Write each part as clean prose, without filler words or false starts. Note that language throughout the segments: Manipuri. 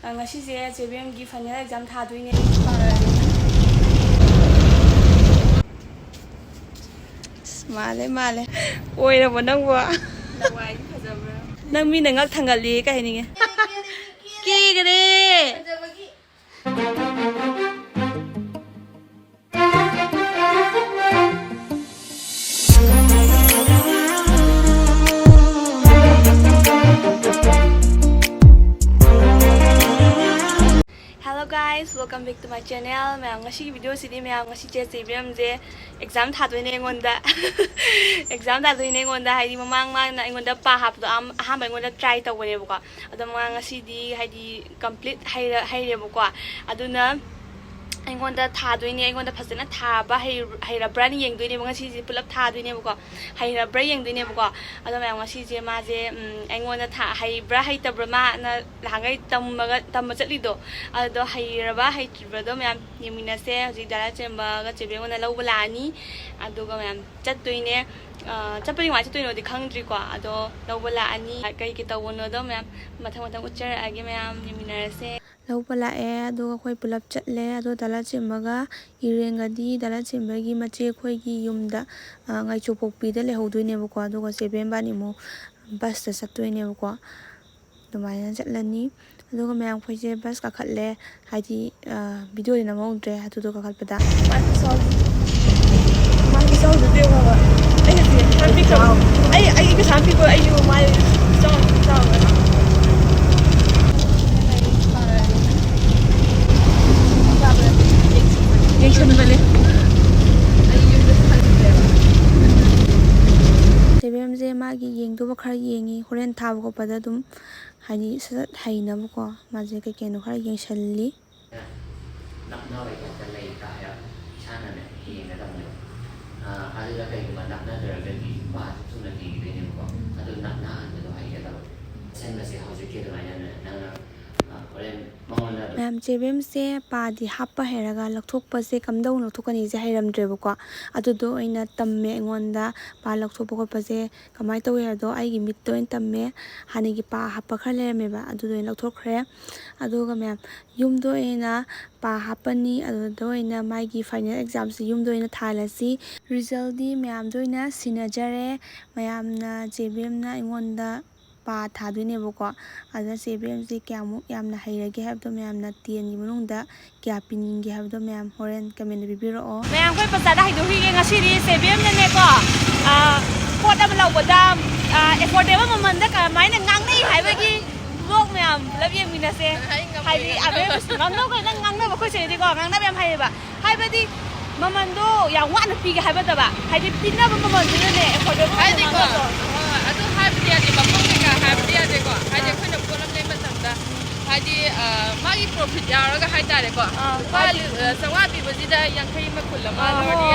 ngasize JBMꯒꯤ final exam thaduyne male oirabra nangbo lawai fajabra nang mi na ngak thangali ka hininge ki gare fajabagi Hello guys, welcome back to my channel. Mayang ngasi video sini mayang ngasi JBM je exam thadoi ne ngonda exam thadoi ne ngonda haidi mamang mang na ngonda pa hap do aham ngonda try tawone buka ado mamang ngasi di haidi complete haire buka aduna ngonda thadoi ne ngonda phasana thaba hairabra ni yengdoi ne ngasi ji pulap thadoi ne buka hairabra yengdoi ne buka ado mayang ngasi je ma je ngonda tha haibra haitabra ma na hangai tamma chatlido ado hairaba haitibra do mayam YengminnaC hoji dala chemba ga chebe ngona lawba lani ado ga mayam chatdoi ne chapari wa chatdoi no di khangdri ko ado lawba lani kai ki tawono do mayam mathang uchar age mayam YengminnaC lawba lae ado khoi pulap chatle ado dala chemba irengadi dala chembagi mache khoi gi yumda ngai chopokpi da lehodoi ne ko ado ga chebem bani mo bus ta chatdoi ne ko dumai chatlani aduga mayam khoije bus ka khatle haidi video ni namongdre hatu do ka khalpada my so the deal ba ai ka sampi ko ai you my so JBM je magi yengdo ba khar yengi horen thab ko pada dum hani sat haina ko maje ke keno khar yengshalli nakna bai ka lai ka ya chana ne hinga dam yo adu da kai ma nakna da ga di ba su na di de ne ko adu nakna ne do hai da sen na se hauji ke da ya ne na Ma'am JBM se pa di happa heraga lakthokpa se kamdau lakthokani je hairamdreba ko adudo aina tamme ngonda pa lakthokpa ko paje kamai tawe hado ai gi mitto en tamme hani gi pa happa khale meba adudo en lakthokre aduga ma'am yumdo ena pa happani adudo ena mai gi final exam se yumdo ena thalasi result di ma'am doina sinajare ma'am na JBM na ngonda pa thadune boko ada JBM se kyamu yamna hairage habdo mayamna tien gi manungda kya pininge habdo mayam horen comment bibiro o mayam koi pasada haidu hi ngasi ri JBM ne ko pot am lawda affordable mamanda ka maina ngangnai haibagi vlog mayam love YengminnaC haidi abe ngamno ko nangna ba khoi se di ko ngangna yam haiba haibadi mamando ya wana piga haibada ba haidi pinna ba mamando ne affordable haidi ko adu haibdi adi bapong happy ade ko haje khona problem le matamda haje magi profit yaraga haitare ko pa sawa bi bajida yankai makul ma lodi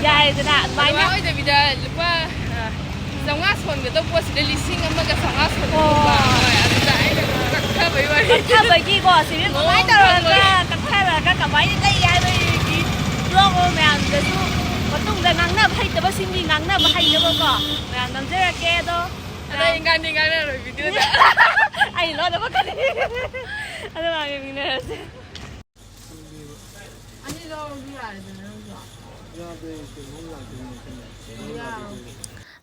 ya dana mai na oi de bida lupa sawa son ga to post de lising amaga sawa son ba adu da ai ka kha bai wari kha bai ki ko sibi ko mai taraga ka kha ka ka bai dai ai bai ki blog me an de su patung da ngangna bhai ta ba singi ngangna ba hai de ko me an nam jera ke do ada ingan rồi video đó ai lo đâu có cái ada là YengminnaC anh đi đâu đi lại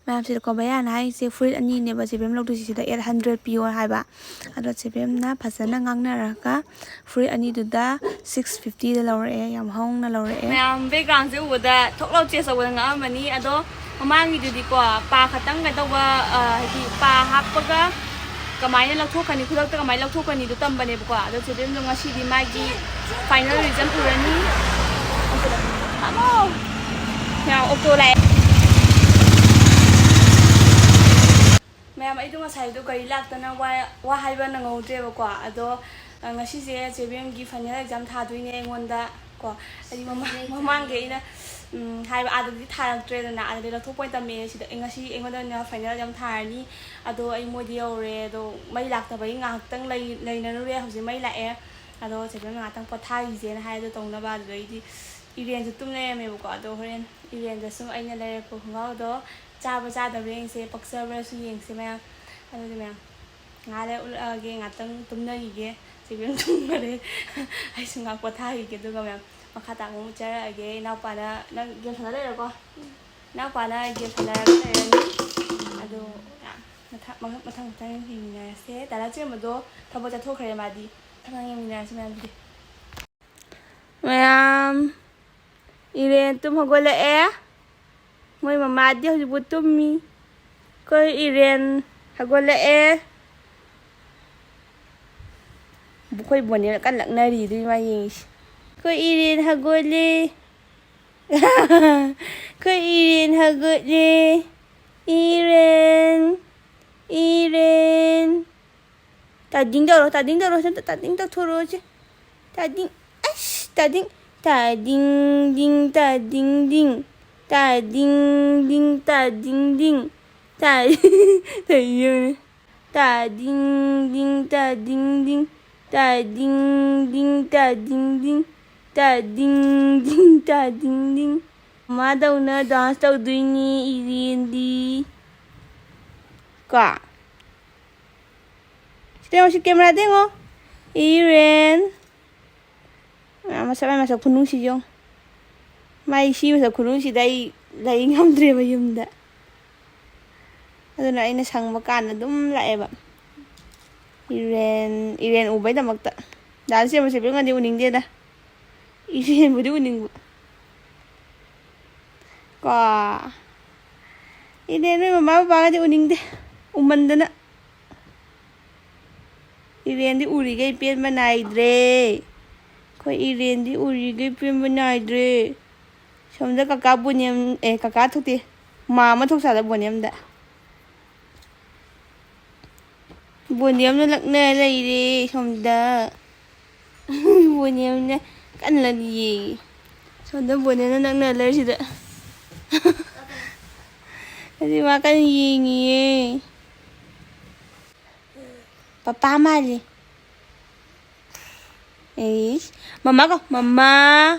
Ma'am sida ko bayan hai se fruit ani ne ba JBM lok du sida 800 PO hai ba ado JBM na phasana ngangna raka fruit ani du da 650 da lawre yam hong na lawre ma'am background je uda thoklo che so nga amani ado mamangi du di ko pa khatang ga dawa di pa happaga kamai na lakthokani khulak ta kamai lakthokani du tambane ko ado JBM no ngasi di magi final result urani amo ya okto lai Ma'am ai dunga sai do gari laktana wa haiba na ngaude ko ado ngasi je JBM gi final exam thadoi ne ngonda ko ai mamang ge ina haiba adadi tharaktre na adadi la thok point tamme sida ngasi engoda na final exam tharani ado ai modi ore do mai lakta bai ngak tang lai na re hoji mai la e ado JBM ngak tang pothai je na hai do tongna ba do di event tum ne me ko ado horen event da sum aina le ko ngau do chaba da ring se paksa bra su yeng se ma ado de ma ngale ul ge ngatang tumna gi ge ꯁꯤꯕꯤꯡ ꯊꯨꯡꯈꯔꯦ ꯑꯩꯁꯨ ꯉꯥꯛ ꯄꯣꯊꯥꯈꯤꯒꯦ ꯑꯗꯨꯒ ꯃꯌꯥꯝ ꯃꯈꯥ ꯇꯥꯕ ꯑꯃꯨꯛ ꯆꯠꯔꯛꯑꯒꯦ ꯏꯅꯥꯎꯄꯥꯅ ꯅꯪ ꯒꯦꯝ ꯁꯥꯟꯅ ꯂꯩꯔꯣꯀꯣ ꯏꯅꯥꯎꯄꯥꯅ ꯒꯦꯝ ꯁꯥꯟꯅꯔꯒ ꯂꯩꯔꯅꯤ ꯑꯗꯣ ꯃꯊꯪ ꯌꯦꯡꯃꯤꯟꯅꯔꯁꯦ ꯇꯥꯔꯥ ꯆꯦꯟꯕꯗꯣ ꯊꯕꯛ ꯆꯠꯊꯣꯛꯈ꯭ꯔꯦ ꯃꯥꯗꯤ ꯃꯊꯪ ꯌꯦꯡꯃꯤꯟꯅꯔꯁꯦ ꯃꯌꯥꯝꯗꯤ ꯃꯌꯥꯝ 이렌 ꯇꯨꯝ ꯍꯧꯒꯠꯂꯛꯑꯦ ꯃꯣꯏ ꯃꯃꯥꯗꯤ ꯍꯧꯖꯤꯛꯄꯨ ꯇꯨꯝꯃꯤ ꯑꯩꯈꯣꯏ 이렌 ꯍꯧꯒꯠꯂꯛꯑꯦ ꯑꯩꯈꯣꯏ ꯕꯣꯅꯦꯅ ꯀꯟꯅ ꯂꯛꯅꯔꯤ ꯑꯗꯨꯏ ꯃꯥ ꯌꯦꯡꯉꯤꯁꯤ ꯑꯩꯈꯣꯏ 이렌 ꯍꯧꯒꯠꯂꯦ ꯑꯩꯈꯣই 이렌 ꯍꯧꯒꯠꯂꯦ 이렌 따딩 떨어 따딩 털어오지 따딩 아이씨 따딩 따딩딩 따딩딩 따딩딩 따딩딩 따딩딩 따딩딩 따딩딩 따딩딩 따딩딩 따딩딩 따딩딩 엄마다우나 danse tꯧꯗꯣꯏꯅꯤ 이렌디 까 시대마시 camera 댕어 이렌 masuk gunung시죠 마이 시면서 gunung시다 이 ꯂꯩ ꯉꯝꯗ꯭ꯔꯦꯕ ꯌꯨꯝꯗ ꯑꯗꯨꯅ ꯑꯩꯅ ꯁꯪꯕ ꯀꯥꯟꯗ ꯑꯗꯨꯝ ꯂꯥꯛꯑꯦꯕ 이렌 우ꯕꯩꯗꯃꯛꯇ ꯗꯥꯟꯁ ꯁꯦꯝꯕꯁꯦ ꯕꯦꯡꯒꯗꯤ 우ꯅꯤꯡꯗꯦꯗ 이렌ꯕꯨꯗꯤ 우ꯅꯤꯡꯕ ꯀꯣ 이렌 ꯅꯣꯏ ꯃꯃꯥ ꯕꯕꯥꯒꯗꯤ 우ꯅꯤꯡꯗꯦ 우ꯃꯟꯗꯅ 이렌ꯗꯤ 우ꯔꯤꯈꯩ ꯄꯦꯟꯕ ꯅꯥꯏꯗ꯭ꯔꯦ ꯑꯩꯈꯣꯏ 이렌ꯗꯤ 우ꯔꯤꯈꯩ ꯄꯦꯟꯕ ꯅꯥꯏꯗ꯭ꯔꯦ ꯁꯣꯝꯗ ꯀꯀꯥ ꯕꯣꯅꯤꯌꯝ ꯀꯀꯥ ꯊꯣꯛꯇꯦ ꯃꯥꯃ ꯊꯣꯛꯁꯥꯗ ꯕꯣꯅꯤꯌꯝꯗ ꯕꯣꯅꯤꯌꯝꯅ ꯂꯛꯅ ꯂꯩꯔꯦ ꯁꯣꯝꯗ ꯕꯣꯅꯤꯌꯝꯅ ꯀꯟꯅ ꯌꯦꯡꯉꯤ ꯁꯣꯝꯗ ꯕꯣꯅꯤꯌꯝꯅ ꯂꯛꯅ ꯂꯩꯔꯤꯁꯤꯗ ꯑꯗꯨ ꯃꯥ ꯀꯟꯅ ꯌꯦꯡꯉꯤꯌꯦ ꯄꯄꯥ ꯃꯥꯜꯂꯤ 에이씨 맘마가 맘마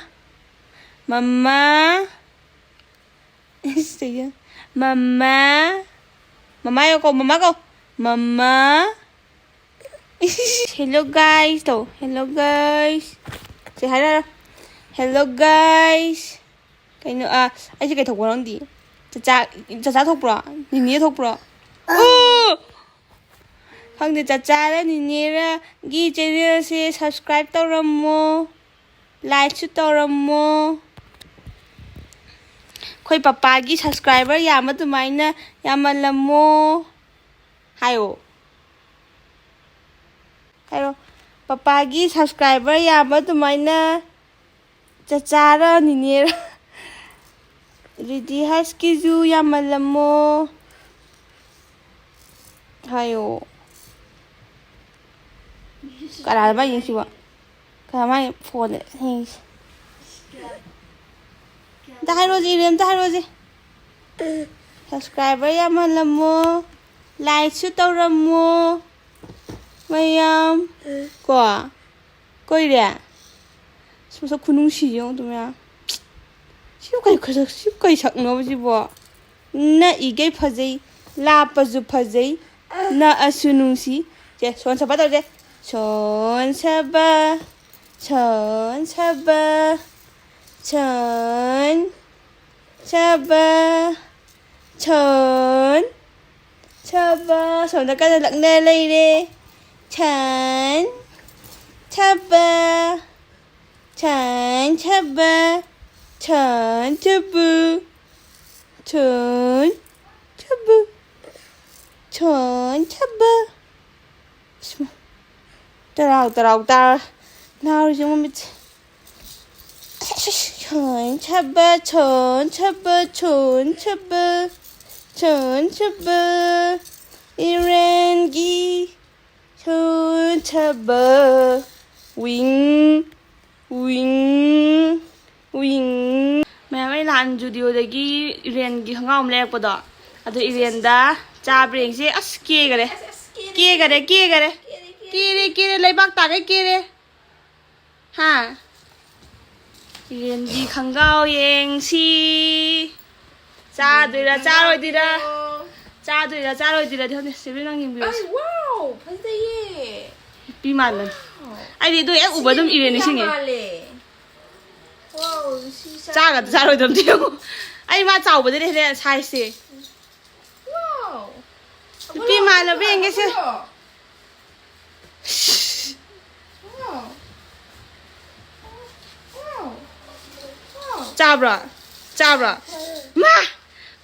진짜 맘마요 맘마고 맘마 hello guys 또 hello guys say hi hello guys 그냥 아직 그 덕분 언디 짜짜 덕분아 니네 덕분아 황제 짜짜라 니네라 기 채널에 subscribe 떠럼모 like 떠럼모 कोई पापा की सब्सक्राइबर याम तुम्हाइना यामलमो हायो हायो पापा की सब्सक्राइबर याम तुम्हाइना चचारा निनेरा रिदी हस की जू यामलमो हायो कराल भाई यंशिवा कराल फोन है 다이로지 이름 다이로지 subscriber 야만라모 like 떠라모 마얌 거이래 무슨 군웅시용 도면 시우까지 작노지 뭐나 이게 파제이 라빠주 파제이 나 아수능시 제 손잡아 돼 손잡아 천 잡아 손가락에 락내 레이레 천 잡아 따라 나우리 좀 미치 천 잡아 이렌기 천 잡아 윙 मैम मैं लान जुडियोदगी इरेन की हंगाम लेरपदो अदो इरेनदा चाब्रेंग से अस केगरे लेबाक तागे केरे हां 이렌 기 खंगाव येंगसी 짜드라 짜로이디라 데 근데 세빌랑 님비 와우, 반대예. Piman. I do it over them even singing. Saga, Sarah, don't you? I must out with it as I say. Wow. Piman of being is it? Wow. Jabra. Ma!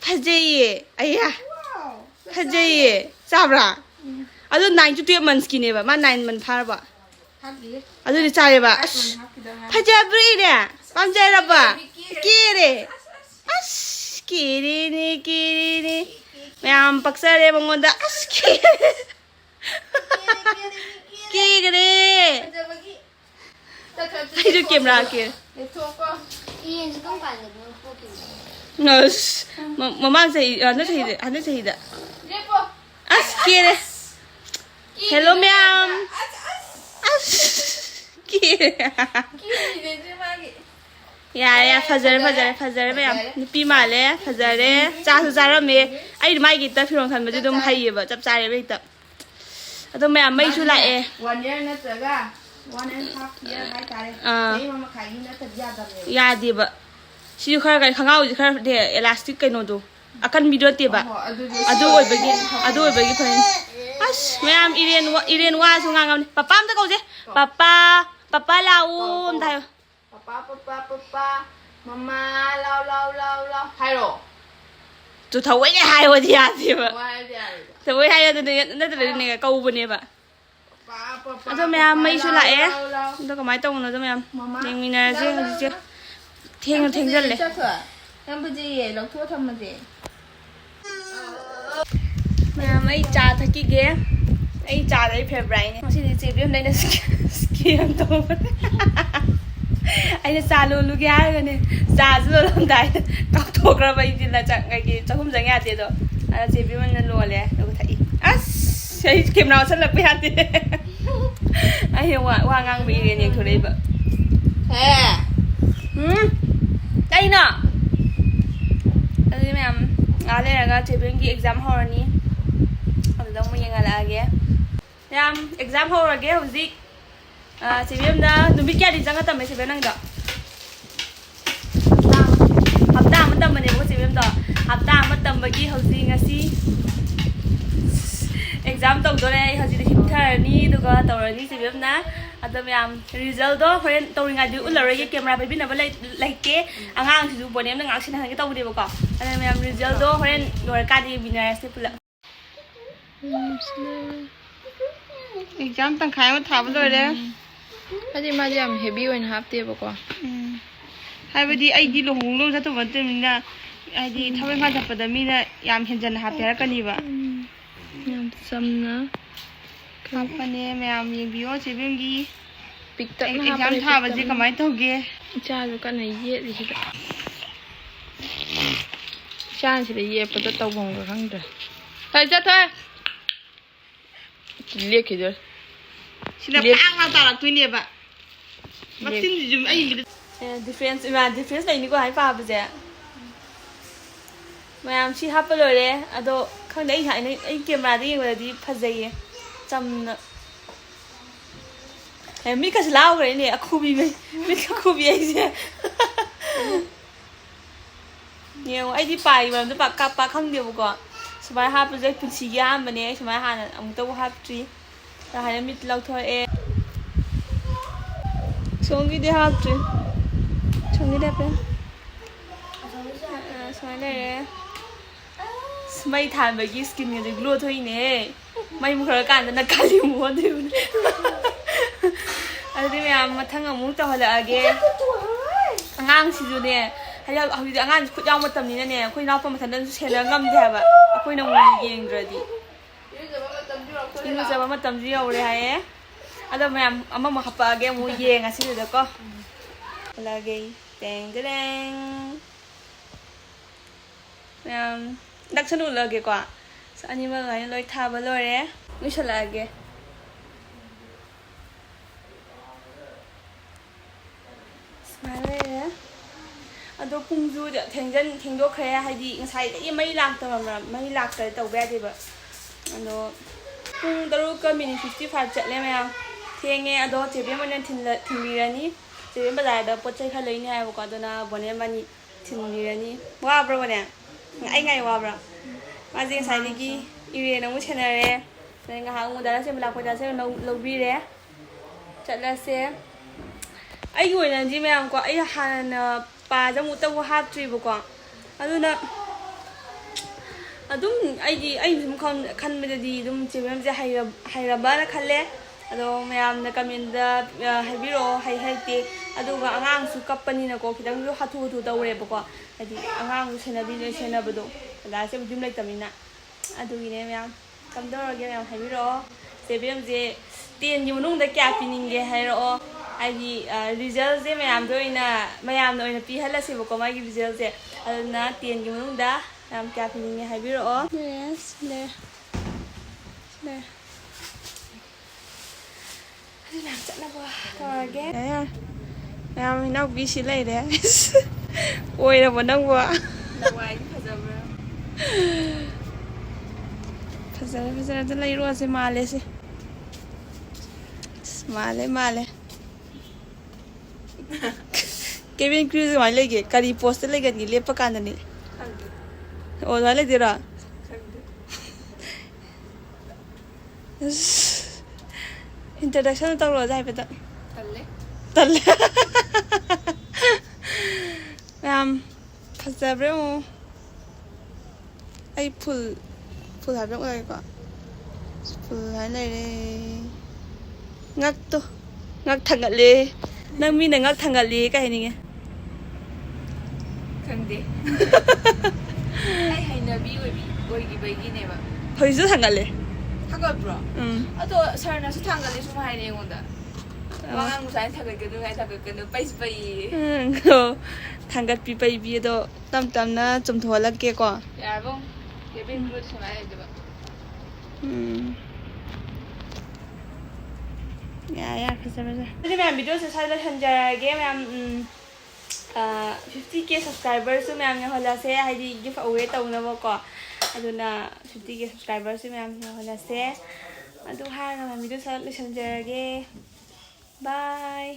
Pajaye. Aya. Pajaye. Jabra. I don't 9 to 12 months skinny, but my 9 month paraba. I do the Chayaba. Pajabri, Panjaraba. Kiri. Kiri. Mam Paxare on the Aski. Kiri. I do came round here. No, Mamma say, I'm not say that. Ask Hello, ma'am. Yeah, Fazer, ma'am. Pimale, Fazare, Chazarame. I might get that from him, but you don't pay but up side later. I don't ma'am, make you like 1 year, not a 1.5 years. Yeah, dear, but she heard I hung out with her there, elastic and no do. I can't be dirty, but I do it begin. Ma'am, Irene was on Papa, the go Papa Laum. Papa, Mama, low. Hello. To the way I was the idea. Why The way I had the go over never. I don't ma'am, make you like look at my tongue, ma'am. YengminnaC. Thing. Ma'am, I chat a kick here. I chat a pair brain. See the champion, then a skin. I just saw look at it. Zazzle on that. Talk about it in the chat. I get to whom the at it. I say, you and the lawyer. As I came out, so look behind it. I hear one angry in your labor. Hey. I know. Ma'am, I got to bring the exam horny. I don't know again. Exam horror again. Was it? The big cat is a matter of Sevenanga. Up down, Madame, was even the up down, Madame Bagi housing a sea. Exam to has it turny to go out already. Sevilla. At the result, when towing I do already came up, been like K, and I'm to do for them, and action and get over the book. And then result, when you're cutting binary stipple. Exam and kind of travel there. I think my jam heavy and half table. Have the idea of who that over them. I did have a matter for the mina yam hinjan happy caniva. Some Company, ma'am, you are saving picked up exam have a zick of my toge. Child can a year. Chance the year for the top of hunger. I just lick it. She never out to never. But since you difference like you go high five there. Ma'am, she happened already. I don't come late. I came ready with the Pazay. Some and make us louder in a kubi. Make a kubi. I defy when the back up hung the go. So my half is a pussy yam and eggs my hand. I'm to have tree. I had a meat loud to air. So only the half tree. So only that. So I there. My time by this skin is a glow to in a my mother can't and call you more. I think I'm a tongue of Muta again. Hang she do there. I have a man put down with them in an air, queen off from a tendency to tell them to have a queen of getting ready. You was a madam over there. I don't know, a mamma hapa again with yang. I see the co. Lagay, dang. That's no luggage. So, animal like Tabalore. We shall lag. Smile. I don't do the thing do care. I did inside. You may laugh to my laughter to bed. And the rook coming 55 jet lemon. ꯊꯦꯡꯉꯦ ꯑꯗꯣ ꯆꯦꯕꯦꯝ ꯑꯣꯏꯅ ꯊꯤꯟꯕꯤꯔꯅꯤ ꯆꯦꯕꯦꯝ ꯕꯖꯥꯔꯗ ꯄꯣꯠ ꯆꯩ ꯈꯔ ꯂꯩꯅꯤ ꯍꯥꯏꯕꯀꯣ ꯑꯗꯨꯅ ꯕꯣꯅꯦ ꯃꯅꯤ ꯊꯤꯟꯕꯤꯔꯅꯤ ꯋꯥꯕ꯭ꯔꯣ ꯕꯣꯅꯦ ꯑꯩ ꯉꯥꯏ ꯋꯥꯕ꯭ꯔꯥ ꯃꯥꯁꯦ ꯉꯁꯥꯏꯗꯒꯤ ꯏꯔꯦꯟ ꯑꯃꯨꯛ ꯁꯦꯟꯅꯔꯦ ꯑꯗꯩ ꯉꯥꯏꯍꯥꯛ ꯑꯃꯨꯛ ꯗꯥ ꯁꯦꯝꯕ ꯂꯥꯛꯄ ꯗꯥ ꯁꯦꯝꯕ ꯂꯧꯕꯤꯔꯦ ꯆꯠꯂꯁꯦ ꯑꯩꯒꯤ ꯑꯣꯏꯅꯗꯤ ꯃꯌꯥꯝꯀꯣ ꯑꯩ ꯍꯥꯟꯅ ꯄꯥꯁꯦ ꯑꯃꯨꯛꯇꯕꯨ ꯍꯥꯞꯇ꯭ꯔꯤꯕꯀꯣ ꯑꯗꯨꯅ ꯑꯗꯨꯝ ꯑꯩꯅ ꯁꯨꯝ ꯈꯟꯕꯗꯗꯤ ꯑꯗꯨꯝ ꯆꯦꯕꯦꯝꯁꯦ ꯍꯩꯔꯕꯅ ꯈꯜꯂꯦ ꯑꯗꯣ ꯃꯌꯥꯝꯅ ꯀꯃꯦꯟꯗ ꯍꯥꯏꯕꯤꯔꯛꯑꯣ ꯍꯩꯇꯦ ꯑꯗꯨꯒ ꯑꯉꯥꯡꯁꯨ ꯀꯞꯄꯅꯤꯅꯀꯣ ꯈꯤꯇꯪꯁꯨ ꯍꯥꯊꯨ ꯇꯧꯔꯦꯕꯀꯣ ꯍꯥꯏꯗꯤ ꯑꯉꯥꯡꯁꯨ ꯁꯦꯟꯅꯕꯗꯣ ꯗꯥꯗꯥꯁꯦ ꯌꯨꯝ ꯂꯩꯇꯕꯅꯤꯅ ꯑꯗꯨꯒꯤꯅꯦ ꯃꯌꯥꯝ ꯀꯝꯗꯧꯔꯒꯦ ꯃꯌꯥꯝ ꯍꯥꯏꯕꯤꯔꯛꯑꯣ ꯆꯦꯕꯦꯝꯁꯦ 10ꯒꯤ ꯃꯅꯨꯡꯗ ꯀꯌా ꯄꯤꯅꯤꯡꯒꯦ ꯍꯥꯏꯔꯛꯑꯣ ꯍꯥꯏꯗꯤ ꯔꯤꯖꯜꯁꯦ ꯃꯌꯥꯝꯅ ꯑꯣꯏꯅ ꯄꯤꯍꯜꯂꯁꯦꯕꯀꯣ ꯃꯥꯒꯤ ꯔꯤꯖꯜꯁꯦ ꯑꯗꯨꯅ 10ꯒꯤ ꯃꯅꯨꯡꯗ ꯃꯌꯥꯝ ꯀꯌꯥ ꯄꯤꯅꯤꯡꯉꯦ ꯍꯥꯏꯕꯤꯔꯛꯑꯣ ꯂꯩꯔꯦ ꯑꯗꯨ ꯃꯌꯥꯝ ꯆꯠꯅꯕ ꯇꯧꯔꯒꯦ ꯃꯌꯥꯝ ꯏꯅꯥꯎꯄꯤꯁꯤ ꯂꯩꯔꯦ ꯑꯣꯏꯔꯕ ꯅꯪꯕꯨ ꯂꯋꯥꯏꯗꯤ ꯐꯖꯕ꯭ꯔꯥ ꯐꯖꯔꯦ ꯑꯗꯨ ꯂꯩꯔꯣꯁꯦ ꯃꯥꯜꯂꯦ ꯃꯥꯜꯂꯦ ꯀꯦꯕꯤꯟ ꯀ꯭ꯔꯨꯁꯦ ꯀꯃꯥꯏꯅ ꯂꯩꯒꯦ ꯀꯔꯤ ꯄꯣꯁꯇ ꯂꯩꯒꯟꯒꯦ ꯂꯦꯞꯄ ꯀꯥꯟꯗꯅꯤ ꯈꯪꯗꯦ ꯑꯣ ꯑꯗꯨꯃꯥꯏꯅ ꯂꯩꯗꯣꯏꯔꯣ ꯈꯪꯗꯦ introduction ꯇꯧꯔꯣꯁꯦ ꯍꯥꯏꯐꯦꯠꯇ ꯇꯜꯂꯦ ꯃꯌꯥꯝ ꯐꯖꯕ꯭ꯔꯥ ꯌꯦꯡꯉꯣ ꯑꯩ ꯐꯨꯜ ꯍꯥꯏꯕ ꯑꯣꯏꯔꯦꯀꯣ ꯐꯨꯜ ꯍꯥꯏꯅ ꯂꯩꯔꯦ ꯉꯛ ꯊꯥꯡꯒꯠꯂꯦ ꯅꯪ ꯃꯤꯅ ꯉꯛ ꯊꯥꯡꯒꯠꯂꯦ ꯀꯩ ꯍꯥꯏꯅꯤꯡꯉꯦ ꯈꯪꯗꯦ ꯑꯩ ꯍꯩꯅꯕꯤ ꯑꯣꯏꯈꯤꯕꯒꯤꯅꯦꯕ ꯍꯧꯖꯤꯛꯁꯨ ꯊꯥꯡꯒꯠꯂꯦ ꯊꯥꯡꯒꯠꯄ꯭ꯔꯣ ꯑꯗꯣ ꯁꯥꯔꯅꯁꯨ ꯊꯥꯡꯒꯠꯂꯦ ꯁꯨꯝ ꯍꯥꯏꯔꯦ ꯑꯩꯉꯣꯟꯗ ꯋꯥꯉꯥꯡ ꯁꯨꯃꯥꯏꯅ ꯊꯥꯡꯒꯠꯀꯅꯨ ꯄꯩꯌꯦ ꯊꯥꯡꯒꯠꯄꯤ ꯄꯩꯕꯤ ꯑꯗꯣ ꯇꯞꯅ ꯆꯨꯝꯊꯣꯛꯍꯜꯂꯛꯀꯦꯀꯣ ꯌꯥꯔꯕꯣ ꯀꯦꯕꯤꯟ ꯀ꯭ꯔꯨ ꯁꯨꯃꯥꯏꯅ ꯂꯩꯗꯕ ꯌꯥꯔꯦ ꯐꯖꯔꯦ ꯑꯗꯨꯗꯤ ꯃꯌꯥꯝ ꯚꯤꯗꯤꯑꯣꯁꯦ ꯁ꯭ꯋꯥꯏꯗ ꯂꯣꯏꯁꯤꯟꯖꯔꯒꯦ ꯃꯌꯥꯝ 50K ꯁꯕꯁꯀ꯭ꯔꯥꯏꯕꯔꯁꯨ ꯃꯌꯥꯝ ꯌꯧꯍꯜꯂꯁꯦ ꯍꯥꯏꯗꯤ ꯒꯤꯐ ꯑꯋꯦ ꯇꯧꯅꯕꯀꯣ ꯑꯗꯨꯅ 50K ꯁꯕꯁꯀ꯭ꯔꯥꯏꯕꯔꯁꯨ ꯃꯌꯥꯝ ꯌꯧꯍꯜꯂꯁꯦ ꯑꯗꯨ ꯍꯥꯏꯔꯒ ꯃꯌꯥꯝ ꯚꯤꯗꯤꯑꯣ ꯁ꯭ꯋꯥꯏꯗ ꯂꯣꯏꯁꯤꯟꯖꯔꯒꯦ ꯕꯥꯏ